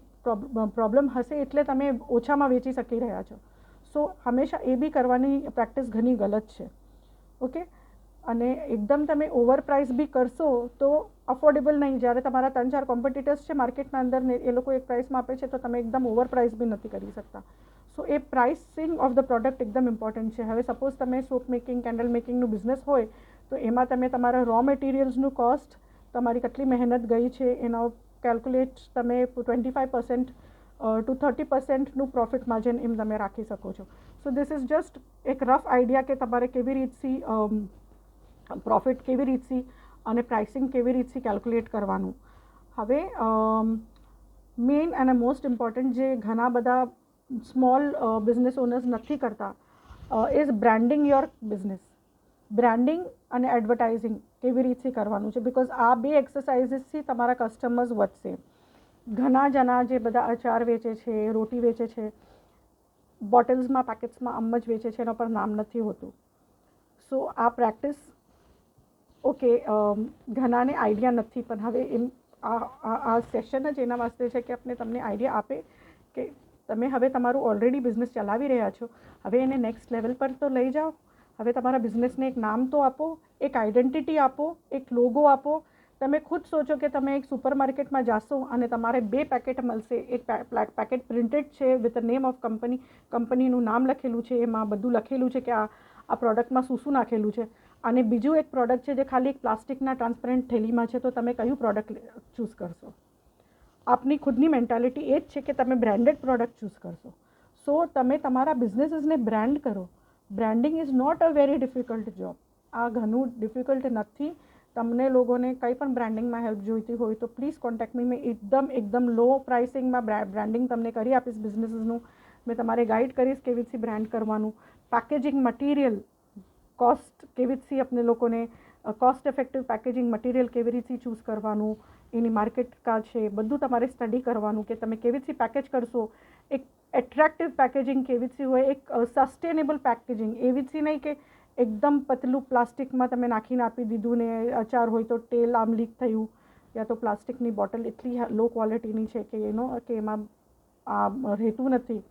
પ્રોબ્લેમ હશે એટલે તમે ઓછામાં વેચી શકી રહ્યા છો. સો હંમેશા એ બી કરવાની પ્રેક્ટિસ ઘણી ગલત છે. ઓકે, અને એકદમ તમે ઓવર પ્રાઇસ બી કરશો તો અફોર્ડેબલ નહીં. જ્યારે તમારા 3-4 કોમ્પિટિટર્સ છે માર્કેટના અંદર ને એ લોકો એક પ્રાઇસમાં આપે છે તો તમે એકદમ ઓવર પ્રાઇસ બી નથી કરી શકતા. સો એ પ્રાઇસિંગ ઓફ ધ પ્રોડક્ટ એકદમ ઇમ્પોર્ટન્ટ છે. હવે સપોઝ તમે સોપ મેકિંગ, કેન્ડલ મેકિંગનું બિઝનેસ હોય તો એમાં તમે તમારા રો મટીરિયલ્સનું કોસ્ટ, તમારી કેટલી મહેનત ગઈ છે એનો કેલ્ક્યુલેટ તમે 25% to 30%નું પ્રોફિટ માર્જિન એમ તમે રાખી શકો છો. સો ધીસ ઇઝ જસ્ટ એક રફ આઈડિયા કે તમારે કેવી રીતથી પ્રોફિટ કેવી રીતથી અને પ્રાઇસિંગ કેવી રીતથી કેલ્ક્યુલેટ કરવાનું. હવે મેઇન અને મોસ્ટ ઇમ્પોર્ટન્ટ જે ઘણા બધા સ્મોલ બિઝનેસ ઓનર્સ નથી કરતા is branding your business. Branding અને એડવર્ટાઇઝિંગ કેવી રીતથી કરવાનું છે, બિકોઝ આ બે એક્સરસાઇઝીસથી તમારા કસ્ટમર્સ વધશે. ઘણા જણા જે બધા અચાર વેચે છે, રોટી વેચે છે, બોટલ્સમાં પેકેટ્સમાં આમ જ વેચે છે, એના પર નામ નથી હોતું. સો આ પ્રેક્ટિસ ઓકે ઘણાને આઈડિયા નથી, પણ હવે એમ આ સેશન જ એના વાસ્તે છે કે આપણે તમને આઈડિયા આપે કે તમે હવે તમારું ઓલરેડી બિઝનેસ ચલાવી રહ્યા છો, હવે એને નેક્સ્ટ લેવલ પર તો લઈ જાઓ. હવે તમારા બિઝનેસને એક નામ તો આપો, એક આઈડેન્ટિટી આપો, એક લોગો આપો. તમે ખુદ સોચો કે તમે એક સુપર માર્કેટમાં જાશો અને તમારે 2 પેકેટ મળશે. એક પેકેટ પ્રિન્ટેડ છે with the name of company, કંપનીનું નામ લખેલું છે, એમાં બધું લખેલું છે કે આ પ્રોડક્ટમાં શું શું નાખેલું છે, અને બીજું એક પ્રોડક્ટ છે જે ખાલી એક પ્લાસ્ટિકના ટ્રાન્સપરન્ટ થેલીમાં છે. તો તમે કયું પ્રોડક્ટ ચૂઝ કરશો? આપની ખુદની મેન્ટાલિટી એ જ છે કે તમે બ્રાન્ડેડ પ્રોડક્ટ ચૂઝ કરશો. સો તમે તમારા બિઝનેસીસને બ્રાન્ડ કરો. Branding is not a very difficult job. આ ઘણું ડિફિકલ્ટ નથી. તમને લોકોને કંઈ પણ બ્રાન્ડિંગમાં હેલ્પ જોઈતી હોય તો પ્લીઝ કોન્ટેક્ટ મી. મેં એકદમ લો પ્રાઇસિંગમાં બ્રાન્ડિંગ તમને કરી આપીશ બિઝનેસીસનું. મેં તમારે ગાઈડ કરીશ કેવી રીતે બ્રાન્ડ કરવાનું, પેકેજિંગ મટીરિયલ કોસ્ટ કેવી રીતે આપણે લોકોને કોસ્ટ ઇફેક્ટિવ પેકેજિંગ મટીરિયલ કેવી રીતે ચૂઝ કરવાનું, એની માર્કેટ કા છે બધું તમારે સ્ટડી કરવાનું કે તમે કેવી રીતે પેકેજ કરશો. એક એટ્રેક્ટિવ પેકેજિંગ કેવી રીતે હોય, એક સસ્ટેનેબલ પેકેજિંગ એવી રીતે નહીં કે એકદમ પતલું પ્લાસ્ટિકમાં તમે નાખીને આપી દીધું ને અચાર હોય તો તેલ આમ લીક થયું, યા તો પ્લાસ્ટિકની બોટલ એટલી લો ક્વોલિટીની છે કે કે એમાં રહેતું નથી,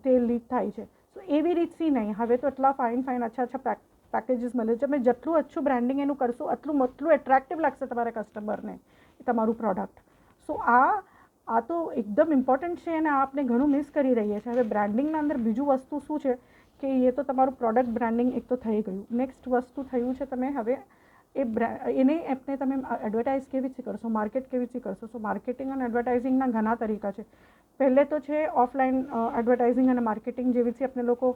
તેલ લીક થાય છે. સો એવી રીતથી નહીં. હવે તો એટલા ફાઇન અચ્છા પેકેજીસ મળે છે. તમે જેટલું અચ્છું બ્રાન્ડિંગ એનું કરશો એટલું એટ્રેક્ટિવ લાગશે તમારા કસ્ટમરને તમારું પ્રોડક્ટ. સો આ તો એકદમ ઇમ્પોર્ટન્ટ છે અને આ આપણે ઘણું મિસ કરી રહીએ છીએ. હવે બ્રાન્ડિંગના અંદર બીજું વસ્તુ શું છે કે એ તો તમારું પ્રોડક્ટ બ્રાન્ડિંગ એક તો થઈ ગયું. નેક્સ્ટ વસ્તુ થયું છે તમે હવે એને આપણે તમે એડવર્ટાઇઝ કેવી રીતે કરશો, માર્કેટ કેવી રીતે કરશો. સો માર્કેટિંગ અને એડવર્ટાઇઝિંગના ઘણા તરીકા છે. પહેલે તો છે ઓફલાઈન એડવર્ટાઇઝિંગ અને માર્કેટિંગ, જેવી રીતે આપણે લોકો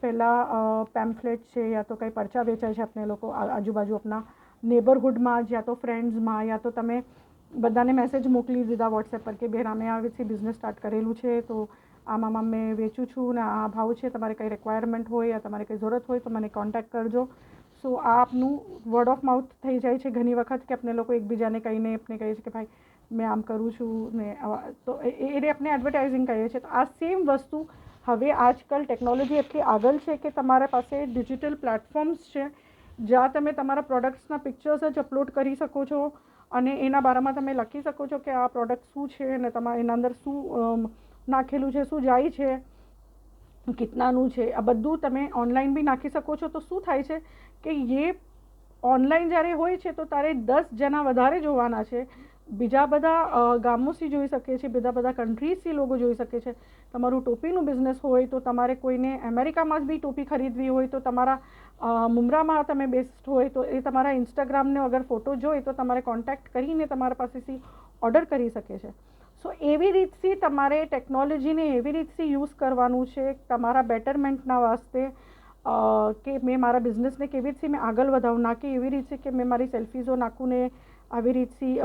પહેલાં પેમ્ફલેટ છે યા તો કંઈ પરચા વેચાય છે આપણે લોકો આજુબાજુ આપણા નેબરહુડમાં, યા તો ફ્રેન્ડ્સમાં, યા તો તમે બધાને મેસેજ મોકલી દીધા વોટ્સએપ પર કે બેન અમે આવી રીતે બિઝનેસ સ્ટાર્ટ કરેલું છે, તો આમાં મેં વેચું છું ને આ ભાવ છે, તમારે કંઈ રિક્વાયરમેન્ટ હોય યા તમારે કંઈ જરૂરત હોય તો મને કોન્ટેક્ટ કરજો. સો આ આપનું વર્ડ ઓફ માઉથ થઈ જાય છે ઘણી વખત કે આપણે લોકો એકબીજાને કહીને આપણે કહીએ છીએ કે ભાઈ મેં આમ કરું છું ને, તો એને આપણે એડવર્ટાઇઝિંગ કહીએ છીએ. તો આ સેમ વસ્તુ હવે આજકાલ ટેકનોલોજી એટલી આગળ છે કે તમારા પાસે ડિજિટલ પ્લેટફોર્મ્સ છે જ્યાં તમે તમારા પ્રોડક્ટ્સના પિક્ચર્સ જ અપલોડ કરી શકો છો અને એના બારામાં તમે લખી શકો છો કે આ પ્રોડક્ટ શું છે અને તમારે એના અંદર શું નાખેલું છે, શું જાય છે, કેટલાનું છે, આ બધું તમે ઓનલાઈન બી નાખી શકો છો. તો શું થાય છે કે એ ઓનલાઈન જ્યારે હોય છે તો તારે 10 જણા વધારે જોવાના છે, બીજા બધા ગામોથી જોઈ શકે છે, બીજા બધા કન્ટ્રીઝથી લોકો જોઈ શકે છે. તમારું ટોપીનું બિઝનેસ હોય તો તમારે કોઈને અમેરિકામાં જ બી ટોપી ખરીદવી હોય તો તમારા મુંબ્રામાં તમે બેસ્ટ હોય તો એ તમારા ઇન્સ્ટાગ્રામનો અગર ફોટો જોઈ તો તમારે કોન્ટેક્ટ કરીને તમારા પાસેથી ઓર્ડર કરી શકે છે. સો એવી રીતથી તમારે ટેકનોલોજીને એવી રીતથી યુઝ કરવાનું છે તમારા બેટરમેન્ટના વાસ્તે કે મેં મારા બિઝનેસને કેવી રીતે મેં આગળ વધાવું, ના કે એવી રીતે કે મેં મારી સેલ્ફીઝો નાખું ને આવી રીતથી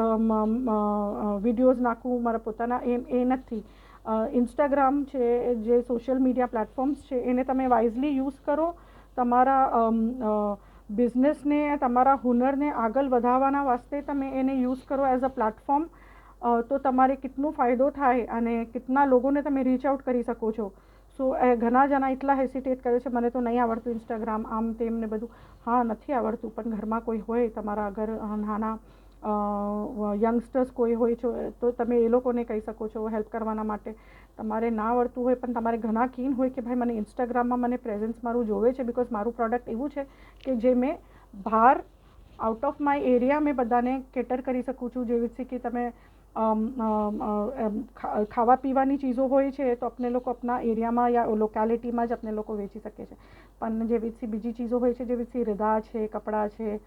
વિડીયોઝ નાખું મારા પોતાના, એ નથી. ઇન્સ્ટાગ્રામ છે જે સોશિયલ મીડિયા પ્લેટફોર્મ્સ છે એને તમે વાઇઝલી યુઝ કરો. તમારા બિઝનેસને, તમારા હુનરને આગળ વધારવાના વાસ્તે તમે એને યુઝ કરો એઝ અ પ્લેટફોર્મ. તો તમારે કેટલો ફાયદો થાય અને કેટલા લોકોને તમે રીચ આઉટ કરી શકો છો. સો ઘણા જણા એટલા હેસિટેટ કરે છે મને તો નહીં આવડતું ઇન્સ્ટાગ્રામ આમ તેમ ને બધું. હા, નથી આવડતું, પણ ઘરમાં કોઈ હોય તમારા અગર નાના યંગસ્ટર્સ કોઈ હોય છો તો તમે એ લોકોને કહી શકો છો હેલ્પ કરવાના માટે. તમારે ના આવડતું હોય પણ તમારે ઘણા કીન હોય કે ભાઈ મને ઇન્સ્ટાગ્રામમાં મને પ્રેઝન્સ મારું જોવે છે, બિકોઝ મારું પ્રોડક્ટ એવું છે કે જે મેં બહાર આઉટ ઓફ માય એરિયા મેં બધાને કેટર કરી શકું છું. જેવી રીતે કે તમે ખાવા પીવાની ચીજો હોય છે તો આપણે લોકો આપણા એરિયામાં યા લોકેલિટીમાં જ આપણે લોકો વેચી શકીએ છીએ, પણ જેવી બીજી ચીજો હોય છે જેવી રદા છે, કપડાં છે,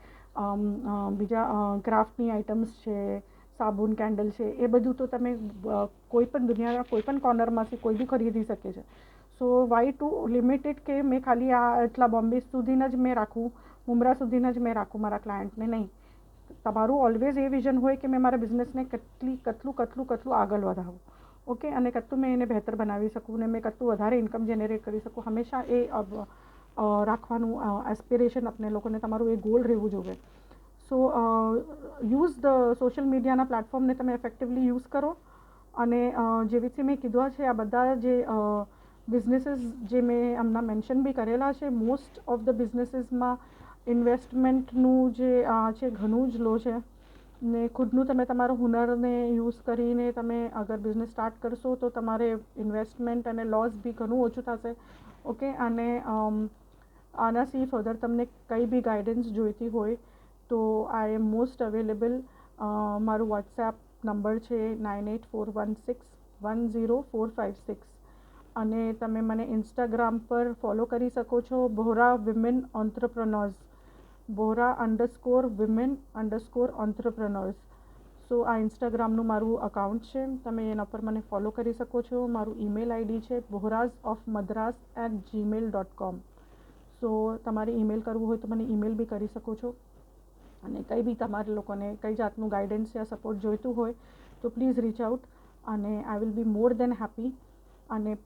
બીજા ક્રાફ્ટની આઇટમ્સ છે, સાબુન, કેન્ડલ છે, એ બધું તો તમે કોઈ પણ દુનિયાના કોઈ પણ કોર્નરમાંથી કોઈ બી ખરીદી શકે છે. સો વાય ટુ લિમિટેડ કે મેં ખાલી આ એટલા બોમ્બે સુધીના જ મેં રાખું, મુંબ્રા સુધીના જ મેં રાખું મારા ક્લાયન્ટને, નહીં. તમારું ઓલવેઝ એ વિઝન હોય કે મેં મારા બિઝનેસને કેટલું આગળ વધાવું, ઓકે, અને કેટલું મેં એને બહેતર બનાવી શકું ને મેં કેટલું વધારે ઇન્કમ જનરેટ કરી શકું. હંમેશા એ રાખવાનું એસ્પિરેશન આપણે લોકોને, તમારું એ ગોલ રહેવું જોઈએ. સો યુઝ ધ સોશિયલ મીડિયાના પ્લેટફોર્મને તમે ઇફેક્ટિવલી યુઝ કરો. અને જેવી રીતે મેં કીધું છે, આ બધા જે બિઝનેસીસ જે મેં હમણાં મેન્શન બી કરેલા છે, મોસ્ટ ઓફ ધ બિઝનેસીસમાં ઇન્વેસ્ટમેન્ટનું જે છે ઘણું જ લો છે. ને ખુદનું તમે તમારું હુનરને યુઝ કરીને તમે અગર બિઝનેસ સ્ટાર્ટ કરશો તો તમારે ઇન્વેસ્ટમેન્ટ અને લોસ બી ઘણું ઓછું થશે, ઓકે. અને આનાથી ફર્ધર તમને કંઈ બી ગાઈડન્સ જોઈતી હોય તો આઈ એમ મોસ્ટ અવેલેબલ. મારું વોટ્સએપ નંબર છે 9841610456, અને તમે મને ઇન્સ્ટાગ્રામ પર ફોલો કરી શકો છો, બોહરા વિમેન ઓન્ટરપ્રનોર્સ, bohra_women_entrepreneurs. સો આ ઇન્સ્ટાગ્રામનું મારું અકાઉન્ટ છે, તમે એના પર મને ફોલો કરી શકો છો. મારું ઈમેલ આઈડી છે bohrazofmadras@gmail.com. સો તમારે ઈમેલ કરવું હોય તો મને ઈમેલ બી કરી શકો છો. અને કંઈ બી તમારે લોકોને કઈ જાતનું ગાઈડન્સ યા સપોર્ટ જોઈતું હોય તો પ્લીઝ રીચ આઉટ, અને I will be more then happy. અને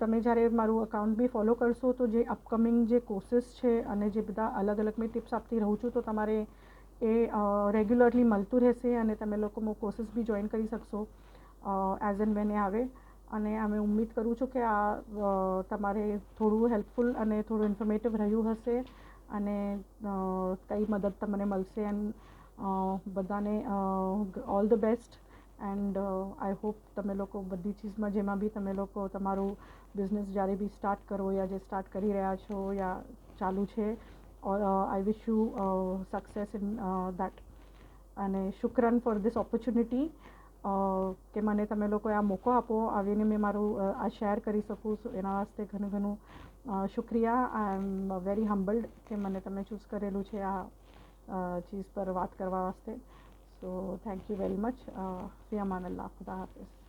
તમે જ્યારે મારું અકાઉન્ટ બી ફોલો કરશો તો જે અપકમિંગ જે કોર્સીસ છે અને જે બધા અલગ અલગ મેં ટિપ્સ આપતી રહું છું તો તમારે એ રેગ્યુલરલી મળતું રહેશે, અને તમે લોકો કોર્સીસ બી જોઈન કરી શકશો એઝ એન્ડ વેન એ આવે. અને અમે ઉમ્મીદ કરું છું કે આ તમારે થોડું હેલ્પફુલ અને થોડું ઇન્ફોર્મેટિવ રહ્યું હશે, અને કંઈ મદદ તમને મળશે. એન્ડ બધાને all the best. And I hope તમે લોકો બધી ચીજમાં જેમાં બી તમે લોકો તમારું બિઝનેસ જ્યારે બી સ્ટાર્ટ કરો યા જે સ્ટાર્ટ કરી રહ્યા છો યા ચાલુ છે, I wish you success in that. અને શુક્રન ફોર ધીસ ઓપોર્ચ્યુનિટી કે મને તમે લોકોએ આ મોકો આપો આવીને મેં મારું આ શેર કરી શકું છું, એના વાસ્તે ઘણું શુક્રિયા. આઈ એમ વેરી હમ્બલ્ડ કે મને તમે ચૂઝ કરેલું છે આ ચીઝ પર વાત કરવા વાસ્તે. So thank you very much. ફી અમાન અલ્લાહ. ખુદા હાફિઝ.